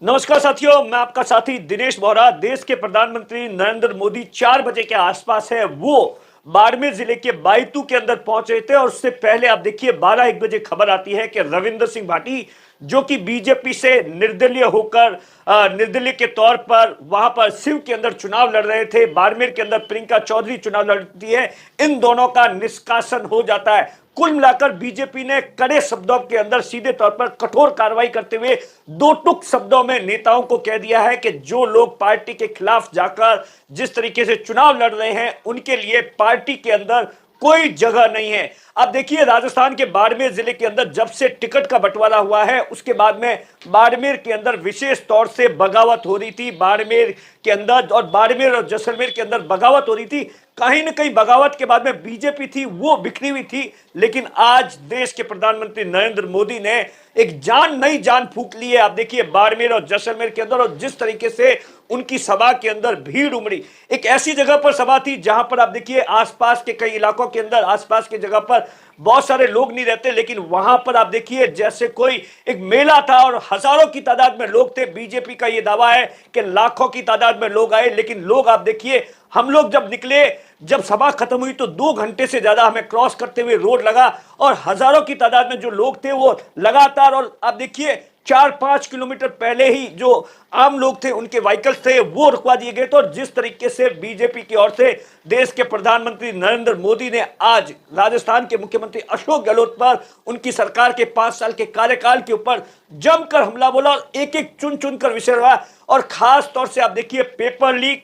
नमस्कार साथियों, मैं आपका साथी दिनेश बोहरा। देश के प्रधानमंत्री नरेंद्र मोदी 4 बजे के आसपास है वो बाड़मेर जिले के बायतू के अंदर पहुंच रहे थे और उससे पहले आप देखिए 12-1 बजे खबर आती है कि रविंद्र सिंह भाटी जो कि बीजेपी से निर्दलीय होकर निर्दलीय के तौर पर वहां पर सिव के अंदर चुनाव लड़ रहे थे, बाड़मेर के अंदर प्रियंका चौधरी चुनाव लड़ती है, इन दोनों का निष्कासन हो जाता है। कुल मिलाकर बीजेपी ने कड़े शब्दों के अंदर सीधे तौर पर कठोर कार्रवाई करते हुए दो टुक शब्दों में नेताओं को कह दिया है कि जो लोग पार्टी के खिलाफ जाकर जिस तरीके से चुनाव लड़ रहे हैं उनके लिए पार्टी के अंदर कोई जगह नहीं है। अब देखिए राजस्थान के बाड़मेर जिले के अंदर जब से टिकट का बंटवारा हुआ है उसके बाद में बाड़मेर के अंदर विशेष तौर से बगावत हो रही थी। बाड़मेर के अंदर और बाड़मेर और जैसलमेर के अंदर बगावत हो रही थी। कहीं ना कहीं बगावत के बाद में बीजेपी थी वो बिखरी हुई थी, लेकिन आज देश के प्रधानमंत्री नरेंद्र मोदी ने एक नई जान फूंक ली है। आप देखिए बाड़मेर और जैसलमेर के अंदर और जिस तरीके से उनकी सभा के अंदर भीड़ उमड़ी। एक ऐसी जगह पर सभा थी जहां पर आप देखिए आसपास के कई इलाकों के अंदर आसपास की जगह पर बहुत सारे लोग नहीं रहते, लेकिन वहां पर आप देखिए जैसे कोई एक मेला था और हजारों की तादाद में लोग थे। बीजेपी का यह दावा है कि लाखों की तादाद में लोग आए, लेकिन लोग आप देखिए हम लोग जब निकले, जब सभा खत्म हुई तो 2 घंटे से ज्यादा हमें क्रॉस करते हुए रोड लगा और हजारों की तादाद में जो लोग थे वो लगातार, और आप देखिए 4-5 किलोमीटर पहले ही जो आम लोग थे उनके व्हीकल्स थे वो रुकवा दिए गए। तो जिस तरीके से बीजेपी की ओर से देश के प्रधानमंत्री नरेंद्र मोदी ने आज राजस्थान के मुख्यमंत्री अशोक गहलोत पर उनकी सरकार के 5 साल के कार्यकाल के ऊपर जमकर हमला बोला और एक एक चुन चुन कर विषय रहा। और खास तौर से आप देखिए पेपर लीक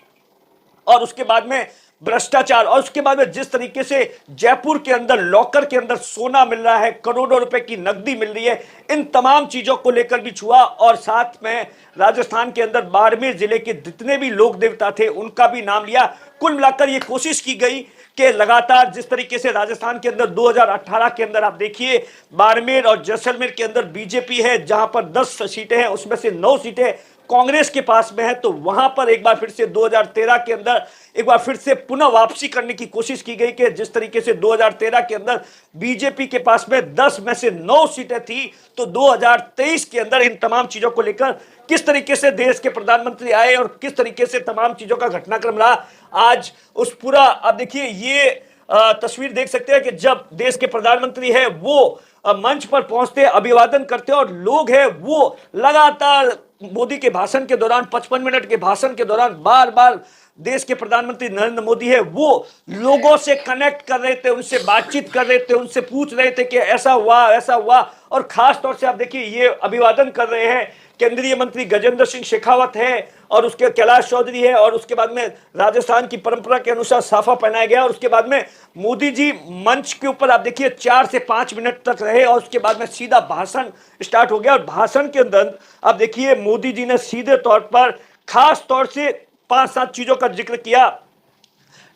और उसके बाद में भ्रष्टाचार और उसके बाद में जिस तरीके से जयपुर के अंदर लॉकर के अंदर सोना मिल रहा है, करोड़ों रुपए की नकदी मिल रही है, इन तमाम चीजों को लेकर भी छुआ। और साथ में राजस्थान के अंदर बाड़मेर जिले के जितने भी लोक देवता थे उनका भी नाम लिया। कुल मिलाकर यह कोशिश की गई कि लगातार जिस तरीके से राजस्थान के अंदर 2018 के अंदर आप देखिए बाड़मेर और जैसलमेर के अंदर बीजेपी है जहां पर 10 सीटें हैं, उसमें से 9 सीटें कांग्रेस के पास में है, तो वहां पर एक बार फिर से 2013 के अंदर एक बार फिर से पुनः वापसी करने की कोशिश की गई कि जिस तरीके से 2013 के अंदर बीजेपी के पास में 10 में से 9 सीटें थी, तो 2023 के अंदर इन तमाम चीजों को लेकर किस तरीके से देश के प्रधानमंत्री आए और किस तरीके से तमाम चीजों का घटनाक्रम रहा। आज उस पूरा आप देखिए ये तस्वीर देख सकते हैं कि जब देश के प्रधानमंत्री है वो मंच पर पहुंचते अभिवादन करते और लोग हैं वो लगातार मोदी के भाषण के दौरान 55 मिनट के भाषण के दौरान बार बार देश के प्रधानमंत्री नरेंद्र मोदी है वो लोगों से कनेक्ट कर रहे थे, उनसे बातचीत कर रहे थे, उनसे पूछ रहे थे कि ऐसा हुआ ऐसा हुआ। और खास तौर से आप देखिए ये अभिवादन कर रहे हैं केंद्रीय मंत्री गजेंद्र सिंह शेखावत है और उसके कैलाश चौधरी है और उसके बाद में राजस्थान की परंपरा के अनुसार साफा पहनाया गया और उसके बाद में मोदी जी मंच के ऊपर आप देखिए 4 से 5 मिनट तक रहे और उसके बाद में सीधा भाषण स्टार्ट हो गया। और भाषण के अंदर आप देखिए मोदी जी ने सीधे तौर पर खास तौर से 5-7 चीजों का जिक्र किया।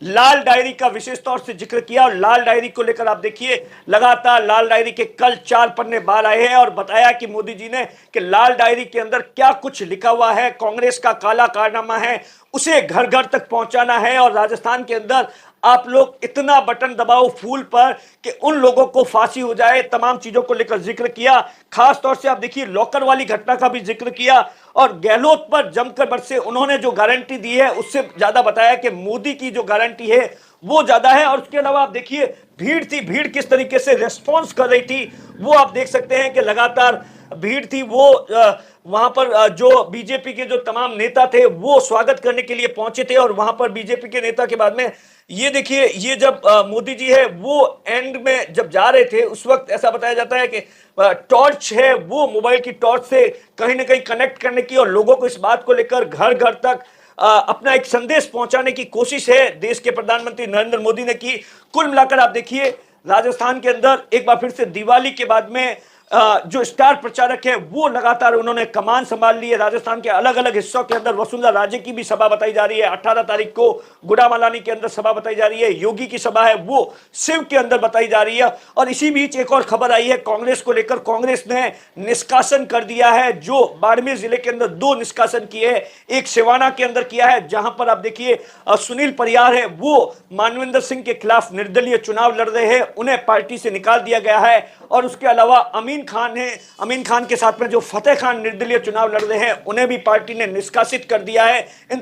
लाल डायरी का विशेष तौर से जिक्र किया और लाल डायरी को लेकर आप देखिए लगातार लाल डायरी के कल 4 पन्ने बाहर आए हैं और बताया कि मोदी जी ने कि लाल डायरी के अंदर क्या कुछ लिखा हुआ है, कांग्रेस का काला कारनामा है, उसे घर घर तक पहुंचाना है और राजस्थान के अंदर आप लोग इतना बटन दबाओ फूल पर कि उन लोगों को फांसी हो जाए। तमाम चीजों को लेकर जिक्र किया। खास तौर से आप देखिए लॉकर वाली घटना का भी जिक्र किया और गहलोत पर जमकर बरसे। उन्होंने जो गारंटी दी है उससे ज्यादा बताया कि मोदी की जो गारंटी है वो ज्यादा है। और उसके अलावा आप देखिए भीड़ थी, भीड़ किस तरीके से रेस्पॉन्स कर रही थी वो आप देख सकते हैं कि लगातार भीड़ थी। वो वहां पर जो बीजेपी के जो तमाम नेता थे वो स्वागत करने के लिए पहुंचे थे और वहां पर बीजेपी के नेता के बाद में ये देखिए ये जब मोदी जी है वो एंड में जब जा रहे थे उस वक्त ऐसा बताया जाता है कि टॉर्च है वो मोबाइल की टॉर्च से कहीं ना कहीं कनेक्ट करने की और लोगों को इस बात को लेकर घर घर तक अपना एक संदेश पहुंचाने की कोशिश है देश के प्रधानमंत्री नरेंद्र मोदी ने की। कुल मिलाकर आप देखिए राजस्थान के अंदर एक बार फिर से दिवाली के बाद में जो स्टार प्रचारक है वो लगातार उन्होंने कमान संभाल ली है। राजस्थान के अलग अलग हिस्सों के अंदर वसुंधरा राजे की भी सभा बताई जा रही है, 18 तारीख को गुड़ामालानी के अंदर सभा बताई जा रही है, योगी की सभा है वो शिव के अंदर बताई जा रही है। और इसी बीच एक और खबर आई है कांग्रेस को लेकर, कांग्रेस ने निष्कासन कर दिया है। जो बाड़मेर जिले के अंदर 2 निष्कासन किए, एक सिवाना के अंदर किया है जहां पर आप देखिए सुनील परियार है वो मानवेंद्र सिंह के खिलाफ निर्दलीय चुनाव लड़ रहे हैं, उन्हें पार्टी से निकाल दिया गया है। और उसके अलावा अमीन अमीन खान है, अमीन खान के साथ में जो फतेह खान निर्दलीय चुनाव लड़ रहे हैं उन्हें भी पार्टी ने निष्कासित कर दिया है। इन